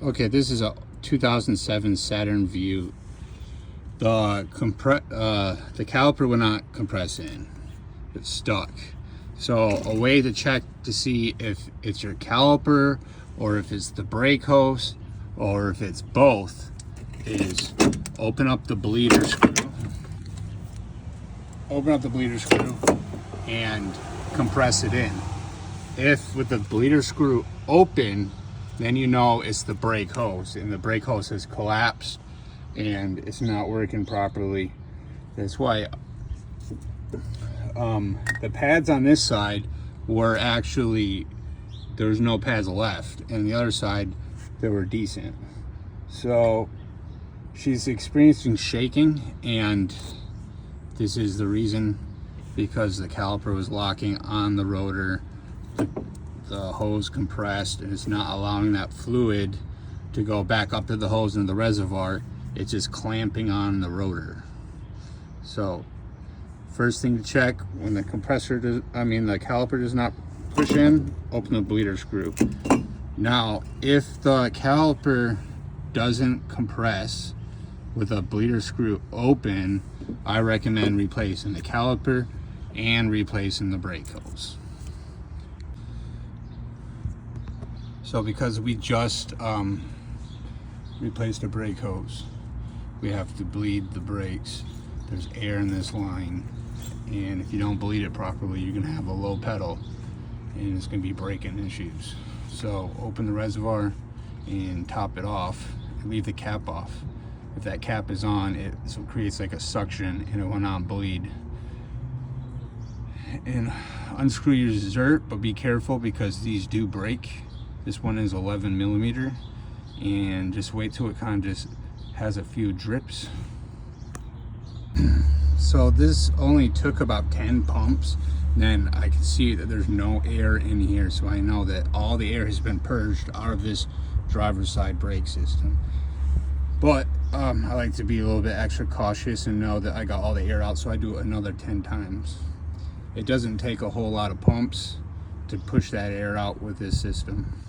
Okay, this is a 2007 Saturn Vue. The caliper will not compress in. It's stuck. So a way to check to see if it's your caliper or if it's the brake hose or if it's both is open up the bleeder screw. Open up the bleeder screw and compress it in. If with the bleeder screw open, then you know it's the brake hose, and the brake hose has collapsed and it's not working properly. That's why the pads on this side were actually, there's no pads left, and the other side they were decent. So she's experiencing shaking, and this is the reason, because the caliper was locking on the rotor. The hose compressed and it's not allowing that fluid to go back up to the hose in the reservoir. It's just clamping on the rotor. So first thing to check, when the the caliper does not push in, open the bleeder screw. Now if the caliper doesn't compress with a bleeder screw open, I recommend replacing the caliper and replacing the brake hose. So because we just replaced the brake hose, we have to bleed the brakes. There's air in this line, and if you don't bleed it properly, you're gonna have a low pedal and it's gonna be braking issues. So open the reservoir and top it off and leave the cap off. If that cap is on, it creates like a suction and it will not bleed. And unscrew your zert, but be careful because these do break. This one is 11 millimeter, and just wait till it kind of just has a few drips. So this only took about 10 pumps. Then I can see that there's no air in here, so I know that all the air has been purged out of this driver's side brake system. But I like to be a little bit extra cautious and know that I got all the air out, so I do it another 10 times. It doesn't take a whole lot of pumps to push that air out with this system.